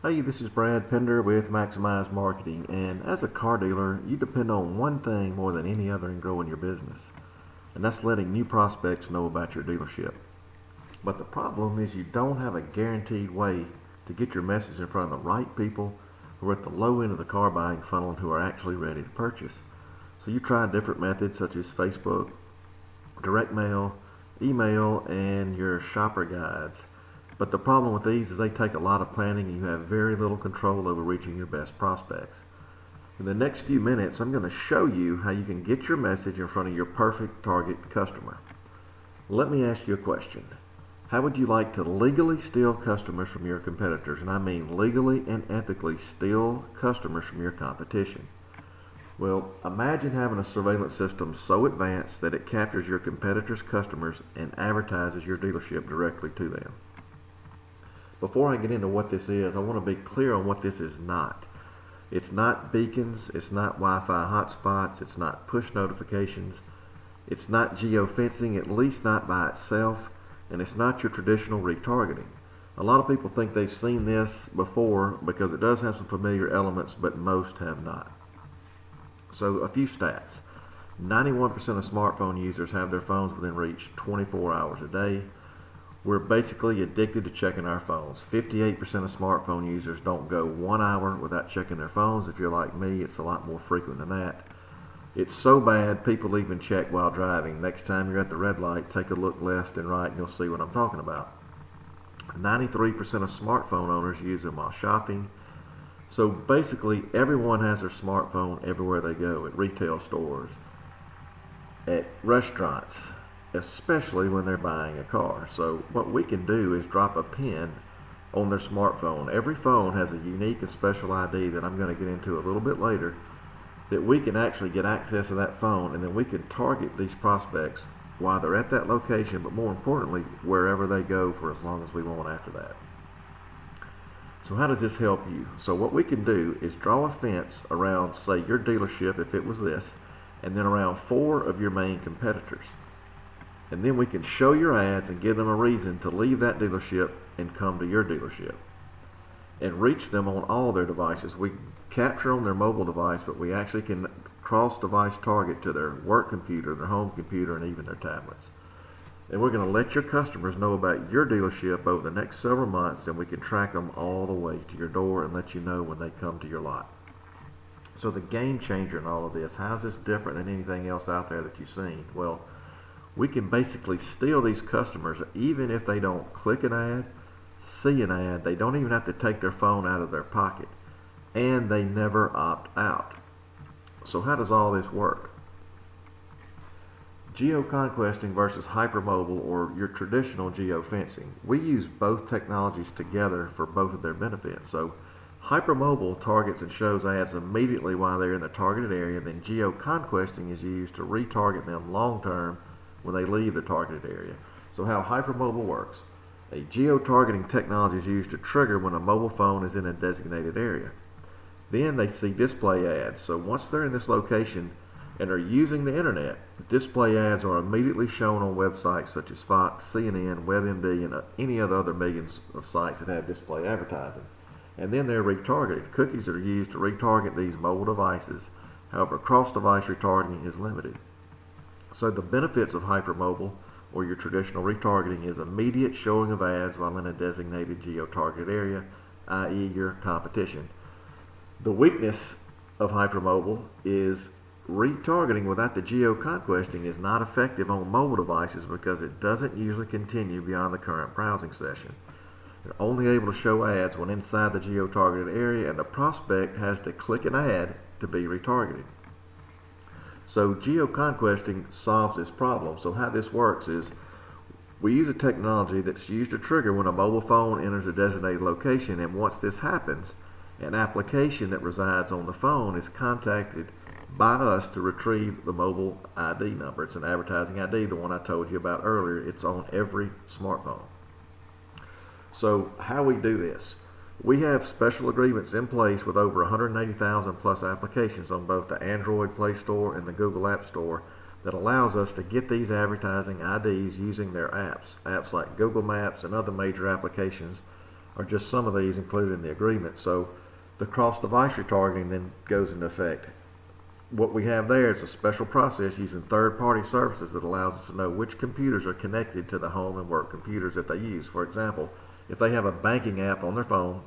Hey, this is Brad Pender with Maximize Marketing, and as a car dealer, you depend on one thing more than any other in growing your business, and that's letting new prospects know about your dealership. But the problem is you don't have a guaranteed way to get your message in front of the right people who are at the low end of the car buying funnel and who are actually ready to purchase. So you try different methods such as Facebook, direct mail, email, and your shopper guides. But the problem with these is they take a lot of planning and you have very little control over reaching your best prospects. In the next few minutes, I'm going to show you how you can get your message in front of your perfect target customer. Let me ask you a question. How would you like to legally steal customers from your competitors? And I mean legally and ethically steal customers from your competition. Well, imagine having a surveillance system so advanced that it captures your competitors' customers and advertises your dealership directly to them. Before I get into what this is, I want to be clear on what this is not. It's not beacons, it's not Wi-Fi hotspots, it's not push notifications, it's not geofencing, at least not by itself, and it's not your traditional retargeting. A lot of people think they've seen this before because it does have some familiar elements, but most have not. So a few stats. 91% of smartphone users have their phones within reach 24 hours a day. We're basically addicted to checking our phones. 58% of smartphone users don't go 1 hour without checking their phones. If you're like me, it's a lot more frequent than that. It's so bad, people even check while driving. Next time you're at the red light, take a look left and right and you'll see what I'm talking about. 93% of smartphone owners use them while shopping. So basically, everyone has their smartphone everywhere they go, at retail stores, at restaurants, especially when they're buying a car. So what we can do is drop a pin on their smartphone. Every phone has a unique and special ID that I'm going to get into a little bit later, that we can actually get access to that phone, and then we can target these prospects while they're at that location, but more importantly, wherever they go for as long as we want after that. So how does this help you? So what we can do is draw a fence around, say, your dealership, if it was this, and then around 4 of your main competitors. And then we can show your ads and give them a reason to leave that dealership and come to your dealership and reach them on all their devices. We capture on their mobile device, but we actually can cross-device target to their work computer, their home computer, and even their tablets. And we're going to let your customers know about your dealership over the next several months, and we can track them all the way to your door and let you know when they come to your lot. So the game changer in all of this, how is this different than anything else out there that you've seen? Well, we can basically steal these customers even if they don't click an ad, see an ad, they don't even have to take their phone out of their pocket, and they never opt out. So how does all this work? Geo Conquesting versus hypermobile, or your traditional geofencing. We use both technologies together for both of their benefits. So hypermobile targets and shows ads immediately while they're in the targeted area, then Geo Conquesting is used to retarget them long term when they leave the targeted area. So how hypermobile works: a geo-targeting technology is used to trigger when a mobile phone is in a designated area. Then they see display ads. So once they're in this location and are using the internet, display ads are immediately shown on websites such as Fox, CNN, WebMD, and any of the other millions of sites that have display advertising. And then they're retargeted. Cookies are used to retarget these mobile devices. However, cross-device retargeting is limited. So the benefits of hypermobile, or your traditional retargeting, is immediate showing of ads while in a designated geo-targeted area, i.e. your competition. The weakness of hypermobile is retargeting without the geo-conquesting is not effective on mobile devices because it doesn't usually continue beyond the current browsing session. You're only able to show ads when inside the geo-targeted area, and the prospect has to click an ad to be retargeted. So geo-conquesting solves this problem. So how this works is we use a technology that's used to trigger when a mobile phone enters a designated location, and once this happens, an application that resides on the phone is contacted by us to retrieve the mobile ID number. It's an advertising ID, the one I told you about earlier. It's on every smartphone. So how we do this: we have special agreements in place with over 180,000 plus applications on both the Android Play Store and the Google App Store that allows us to get these advertising IDs using their apps. Apps like Google Maps and other major applications are just some of these included in the agreement. So the cross-device retargeting then goes into effect. What we have there is a special process using third-party services that allows us to know which computers are connected to the home and work computers that they use. For example, if they have a banking app on their phone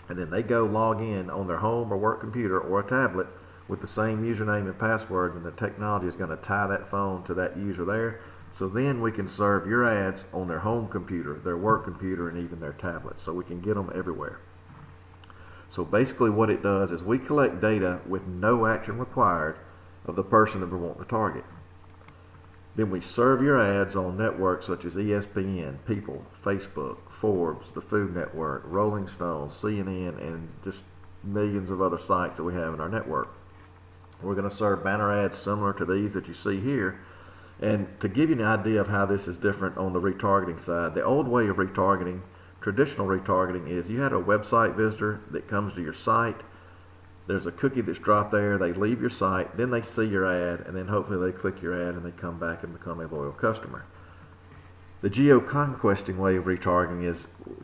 and then they go log in on their home or work computer or a tablet with the same username and password, then the technology is going to tie that phone to that user there. So then we can serve your ads on their home computer, their work computer, and even their tablet. So we can get them everywhere. So basically what it does is we collect data with no action required of the person that we want to target. Then we serve your ads on networks such as ESPN, People, Facebook, Forbes, the Food Network, Rolling Stone, CNN, and just millions of other sites that we have in our network. We're going to serve banner ads similar to these that you see here. And to give you an idea of how this is different on the retargeting side, the old way of retargeting, traditional retargeting, is you had a website visitor that comes to your site. There's a cookie that's dropped there. They leave your site, then they see your ad, and then hopefully they click your ad and they come back and become a loyal customer. The Geo Conquesting way of retargeting is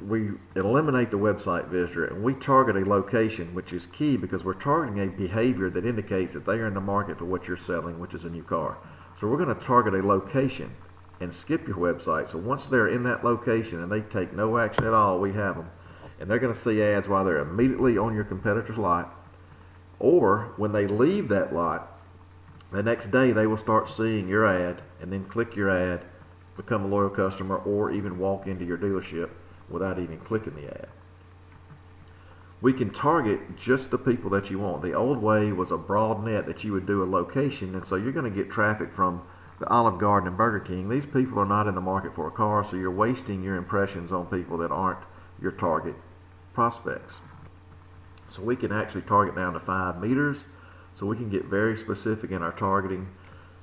we eliminate the website visitor and we target a location, which is key because we're targeting a behavior that indicates that they are in the market for what you're selling, which is a new car. So we're going to target a location and skip your website. So once they're in that location and they take no action at all, we have them. And they're going to see ads while they're immediately on your competitor's lot, or when they leave that lot, the next day they will start seeing your ad and then click your ad, become a loyal customer, or even walk into your dealership without even clicking the ad. We can target just the people that you want. The old way was a broad net that you would do a location, and so you're going to get traffic from the Olive Garden and Burger King. These people are not in the market for a car, so you're wasting your impressions on people that aren't your target prospects. So we can actually target down to 5 meters, so we can get very specific in our targeting.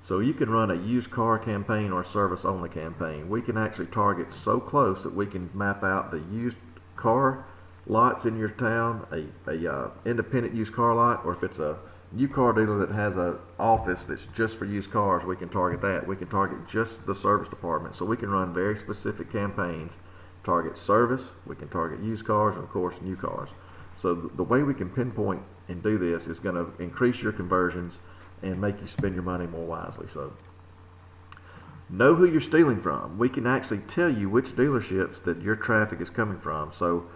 So you can run a used car campaign or a service only campaign. We can actually target so close that we can map out the used car lots in your town, a independent used car lot, or if it's a new car dealer that has an office that's just for used cars, we can target that. We can target just the service department. So we can run very specific campaigns, target service, we can target used cars, and of course new cars. So the way we can pinpoint and do this is going to increase your conversions and make you spend your money more wisely. So know who you're stealing from. We can actually tell you which dealerships that your traffic is coming from. So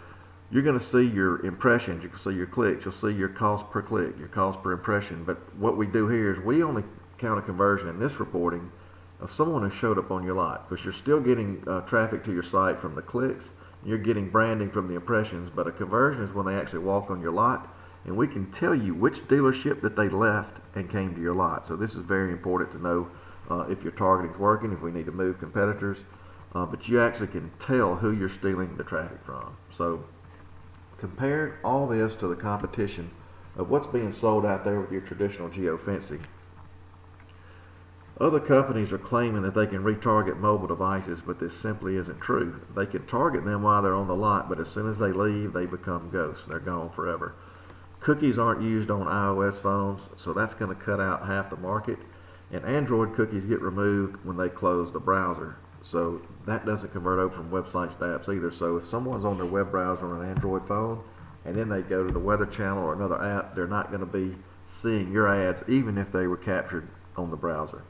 you're going to see your impressions, you can see your clicks, you'll see your cost per click, your cost per impression. But what we do here is we only count a conversion in this reporting of someone who showed up on your lot, because you're still getting traffic to your site from the clicks, you're getting branding from the impressions, but a conversion is when they actually walk on your lot, and we can tell you which dealership that they left and came to your lot. So this is very important to know if your targeting is working, if we need to move competitors, but you actually can tell who you're stealing the traffic from. So compare all this to the competition of what's being sold out there with your traditional geofencing. Other companies are claiming that they can retarget mobile devices, but this simply isn't true. They can target them while they're on the lot, but as soon as they leave, they become ghosts. They're gone forever. Cookies aren't used on iOS phones, so that's going to cut out half the market. And Android cookies get removed when they close the browser. So that doesn't convert over from websites to apps either. So if someone's on their web browser on an Android phone and then they go to the Weather Channel or another app, they're not going to be seeing your ads even if they were captured on the browser.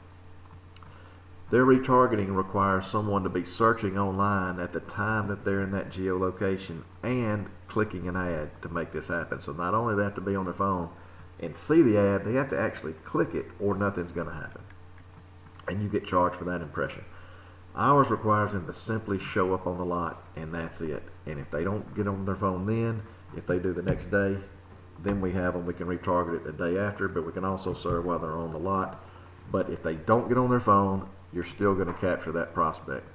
Their retargeting requires someone to be searching online at the time that they're in that geolocation and clicking an ad to make this happen. So not only do they have to be on their phone and see the ad, they have to actually click it or nothing's going to happen. And you get charged for that impression. Ours requires them to simply show up on the lot, and that's it. And if they don't get on their phone then, if they do the next day, then we have them. We can retarget it the day after, but we can also serve while they're on the lot. But if they don't get on their phone, you're still going to capture that prospect.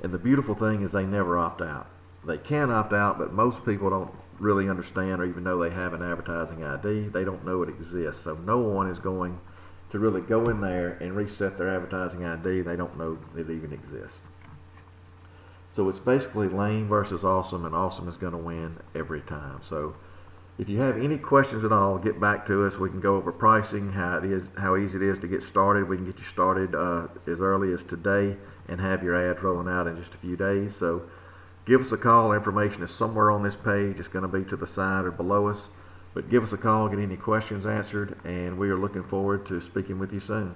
And the beautiful thing is they never opt out. They can opt out, but most people don't really understand or even know they have an advertising ID. They don't know it exists. So no one is going to really go in there and reset their advertising ID. They don't know it even exists. So it's basically lame versus awesome, and awesome is going to win every time. So if you have any questions at all, get back to us. We can go over pricing, how easy it is to get started. We can get you started as early as today and have your ads rolling out in just a few days. So Give us a call. Information is somewhere on this page. It's going to be to the side or below us. But give us a call, get any questions answered, and we are looking forward to speaking with you soon.